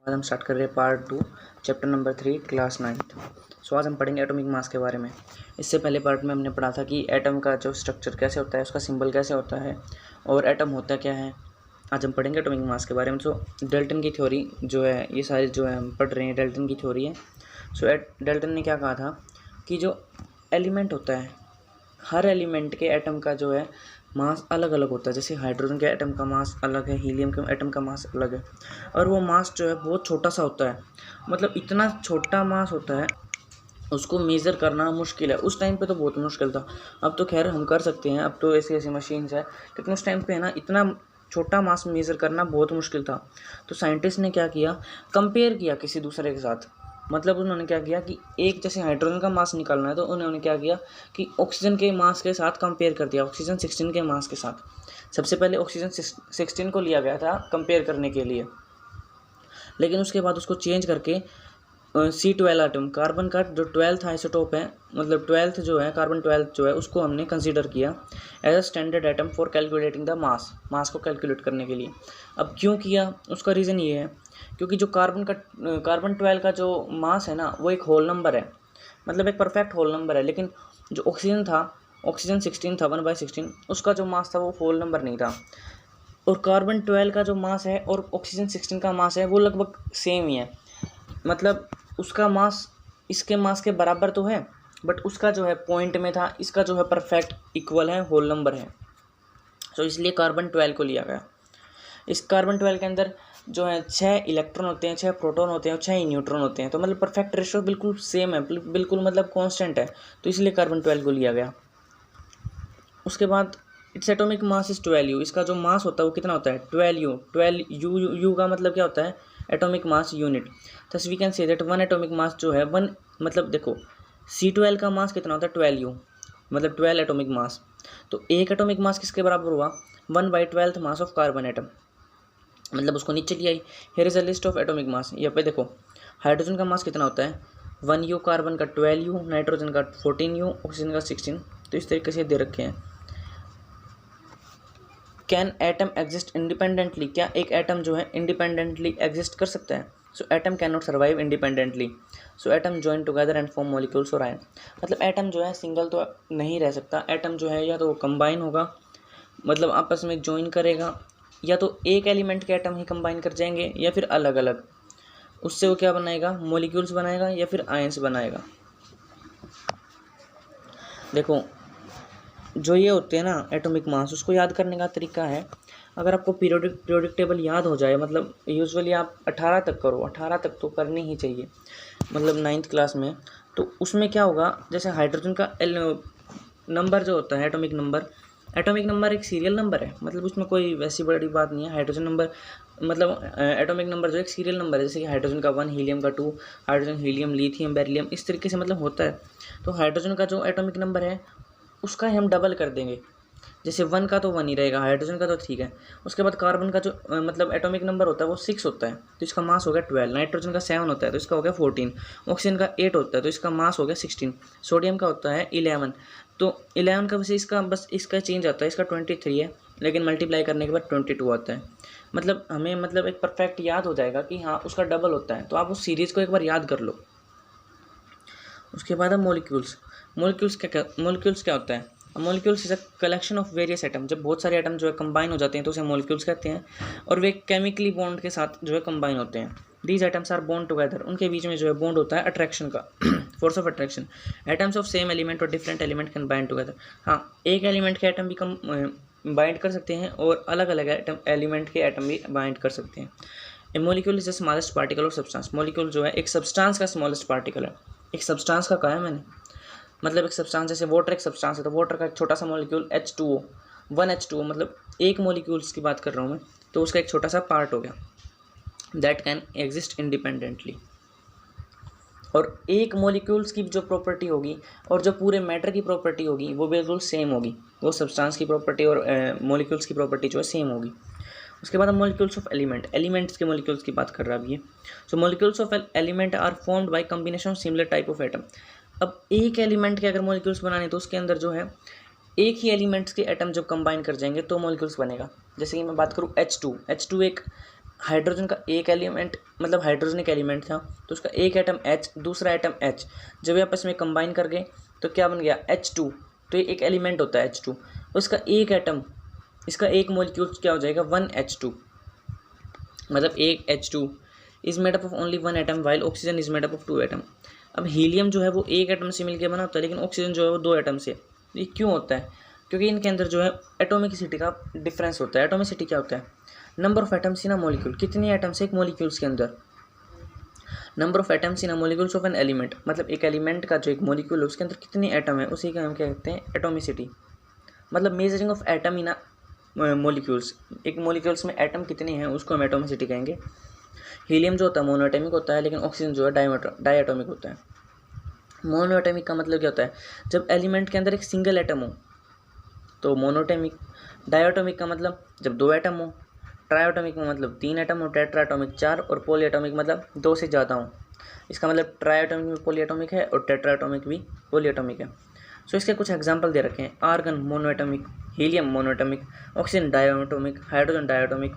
आज हम स्टार्ट कर रहे हैं part 2 chapter number 3 class 9th। आज हम पढ़ेंगे एटॉमिक मास के बारे में। इससे पहले पार्ट में हमने पढ़ा था कि एटम का जो स्ट्रक्चर कैसे होता है, उसका सिंबल कैसे होता है और एटम होता क्या है। आज हम पढ़ेंगे एटॉमिक मास के बारे में। डेल्टन की थ्योरी जो है, ये सारी जो है हम पढ़ रहे हैं, डेल्टन की थ्योरी है। डेल्टन ने क्या कहा था कि जो एलिमेंट होता है, हर एलिमेंट के एटम का जो है मास अलग अलग होता है। जैसे हाइड्रोजन के एटम का मास अलग है, हीलियम के एटम का मास अलग है, और वो मास जो है बहुत छोटा सा होता है। मतलब इतना छोटा मास होता है, उसको मेज़र करना मुश्किल है। उस टाइम पे तो बहुत मुश्किल था, अब तो खैर हम कर सकते हैं, अब तो ऐसी ऐसी मशीन्स है। लेकिन उस टाइम पे है ना, इतना छोटा मास मेज़र करना बहुत मुश्किल था। तो साइंटिस्ट ने क्या किया, कंपेयर किया किसी दूसरे के साथ। मतलब उन्होंने क्या किया कि एक जैसे हाइड्रोजन का मास निकालना है, तो उन्होंने क्या किया कि ऑक्सीजन के मास के साथ कंपेयर कर दिया, ऑक्सीजन 16 के मास के साथ। सबसे पहले ऑक्सीजन 16 को लिया गया था कंपेयर करने के लिए, लेकिन उसके बाद उसको चेंज करके C12 एटम, कार्बन का जो 12th आइसोटोप है, मतलब 12th जो है, कार्बन 12th जो है, उसको हमने कंसीडर किया as a standard atom for calculating the mass को कैलकुलेट करने के लिए। अब क्यों किया, उसका रीज़न ये है क्योंकि जो कार्बन 12 का जो मास है ना, वो एक होल नंबर है, मतलब एक परफेक्ट होल नंबर है। लेकिन जो ऑक्सीजन था, ऑक्सीजन 16 था, 1/16, उसका जो मास था वो होल नंबर नहीं था। और कार्बन 12 का जो मास है और ऑक्सीजन 16 का मास है, वो लगभग सेम ही है। मतलब उसका मास इसके मास के बराबर तो है, बट उसका जो है पॉइंट में था, इसका जो है परफेक्ट इक्वल है, होल नंबर है। तो इसलिए कार्बन 12 को लिया गया। इस कार्बन 12 के अंदर जो है 6 इलेक्ट्रॉन होते हैं, 6 प्रोटॉन होते हैं और 6 न्यूट्रॉन होते हैं। तो मतलब परफेक्ट रेशो बिल्कुल सेम है, बिल्कुल मतलब कांस्टेंट है। तो इसलिए कार्बन 12 को लिया गया। उसके बाद its atomic mass is 12U। इसका जो मास होता है वो कितना होता है, 12U। 12U का मतलब क्या होता है, atomic mass unit. Thus we can say that one atomic mass जो है, वन मतलब देखो C12 का मास कितना होता है, 12U, मतलब 12 एटॉमिक मास। तो एक एटॉमिक मास किसके बराबर हुआ, 1/12th mass of carbon atom. मतलब उसको नीचे लिया ही। Here is a list of atomic mass. यहाँ पे देखो हाइड्रोजन का मास कितना होता है, 1U, कार्बन का 12U, नाइट्रोजन का 14U, ऑक्सीजन का 16। तो इस तरीके से दे रखे हैं। कैन एटम एग्जिस्ट इंडिपेंडेंटली, क्या एक एटम जो है इंडिपेंडेंटली एग्जिस्ट कर सकता है। So atom can not survive independently, so atom join together and form molecules और आयन। मतलब एटम जो है सिंगल तो नहीं रह सकता, एटम जो है या तो कंबाइन होगा, मतलब आपस में ज्वाइन करेगा, या तो एक एलिमेंट के एटम ही कंबाइन कर जाएंगे, या फिर अलग अलग। उससे वो क्या बनाएगा, मॉलिक्यूल्स बनाएगा या फिर आयंस बनाएगा। देखो जो ये होते हैं ना एटॉमिक मास, उसको याद करने का तरीका है, अगर आपको पीरियोडिक टेबल याद हो जाए, मतलब यूजुअली आप 18 तक करो, 18 तक तो करनी ही चाहिए, मतलब 9th क्लास में। तो उसमें क्या होगा, जैसे हाइड्रोजन का नंबर जो होता है, एटॉमिक नंबर एक सीरियल नंबर है, मतलब उसमें कोई वैसी बड़ी बात नहीं है। हाइड्रोजन नंबर मतलब एटॉमिक नंबर जो एक सीरियल नंबर है, जैसे कि हाइड्रोजन का 1, हीलियम का 2, हाइड्रोजन, हीलियम, लिथियम, बेरिलियम, इस तरीके से मतलब होता है। तो हाइड्रोजन का जो एटॉमिक नंबर है, उसका ही हम डबल कर देंगे। जैसे 1 का तो 1 ही रहेगा, हाइड्रोजन का तो ठीक है। उसके बाद कार्बन का जो मतलब एटॉमिक नंबर होता है वो 6 होता है, तो इसका मास हो गया 12। नाइट्रोजन का 7 होता है, तो इसका हो गया 14। ऑक्सीजन का 8 होता है, तो इसका मास हो गया 16। सोडियम का होता है 11, तो 11 का वैसे इसका बस इसका चेंज आता है, इसका 23 है, लेकिन मल्टीप्लाई करने के बाद 22 आता है। मतलब हमें मतलब एक परफेक्ट याद हो जाएगा कि हाँ उसका डबल होता है। तो आप उस सीरीज़ को एक बार याद कर लो। उसके बाद अब मॉलिक्यूल्स क्या होता है। Molecules is a collection of various atom. जब बहुत सारे एटम जो है कंबाइन हो जाते हैं तो उसे मॉलिक्यूल्स कहते हैं, और वे केमिकली बॉन्ड के साथ जो है कंबाइन होते हैं। These atoms are bond together, उनके बीच में जो है बॉन्ड होता है अट्रैक्शन का, force of attraction. Atoms of same element और different element can bind together. हाँ, एक एलिमेंट के एटम भी बाइंड कर सकते हैं और अलग अलग एलिमेंट के एटम भी बाइंड कर सकते हैं। A molecule is the smallest particle of substance. Molecule जो है एक सब्सटेंस का स्मॉलेस्ट पार्टिकल है। एक सब्सटेंस का कहा है मैंने, मतलब एक सब्सटेंस, जैसे वाटर एक सब्सटेंस है, तो वाटर का एक छोटा सा मॉलिक्यूल H2O, 1H2O, मतलब एक मॉलिक्यूल्स की बात कर रहा हूँ मैं, तो उसका एक छोटा सा पार्ट हो गया। That can exist independently. और एक मॉलिक्यूल्स की जो प्रॉपर्टी होगी और जो पूरे मैटर की प्रॉपर्टी होगी वो बिल्कुल सेम होगी। वो सब्सटेंस की प्रॉपर्टी और मॉलिक्यूल्स की प्रॉपर्टी जो है सेम होगी। उसके बाद हम मॉलिक्यूल्स ऑफ एलिमेंट्स के मॉलिक्यूल्स की बात कर रहा है अभी। So molecules of element are formed by combination of similar type of atom. अब एक एलिमेंट के अगर मॉलिक्यूल्स बनाने तो उसके अंदर जो है एक ही एलिमेंट्स के एटम जब कंबाइन कर जाएंगे तो मॉलिक्यूल्स बनेगा। जैसे कि मैं बात करूँ H2 एक हाइड्रोजन का एक एलिमेंट मतलब हाइड्रोजन एक एलिमेंट था, तो उसका एक एटम H, दूसरा एटम H, जब ये आपस में कंबाइन कर गए तो क्या बन गया H2। तो ये एक एलिमेंट होता है H2, उसका एक एटम, इसका एक मॉलिक्यूल क्या हो जाएगा 1H2, मतलब एक H2 is made up of only one atom while oxygen is made up of 2 atom. अब हीलियम जो है वो एक एटम से मिलकर बना होता है, लेकिन ऑक्सीजन जो है वो 2 एटम से। ये क्यों होता है? क्योंकि इनके अंदर जो है एटोमिसिटी का डिफरेंस होता है। एटोमिसिटी क्या होता है? Number of atoms in a molecule, कितने एटम्स एक मॉलिक्यूल्स के अंदर, number of atoms in a molecules of an element, मतलब एक एलिमेंट का जो एक मॉलिक्यूल है उसके अंदर कितने एटम है, उसी का हम क्या कहते हैं एटोमिसिटी। मतलब measuring of atom in a molecules, एक मॉलिक्यूल्स में एटम कितने हैं उसको हम एटोमिसिटी कहेंगे। हीलियम जो होता है मोनोएटॉमिक होता है, लेकिन ऑक्सीजन जो है डायएटॉमिक होता है। मोनोएटॉमिक का मतलब क्या होता है? जब एलिमेंट के अंदर एक सिंगल एटम हो तो मोनोएटॉमिक। डायएटॉमिक का मतलब जब 2 एटम हो। ट्राइएटॉमिक में मतलब 3 एटम हो। टेट्राएटॉमिक 4, और पॉलीएटॉमिक मतलब 2 से ज़्यादा हो। इसका मतलब ट्राइएटॉमिक में पॉलीएटॉमिक है और टेट्राएटॉमिक भी पॉलीएटॉमिक है। सो इसके कुछ एग्जांपल दे रखे हैं। Argon monoatomic, helium monoatomic, oxygen diatomic, hydrogen डायएटॉमिक,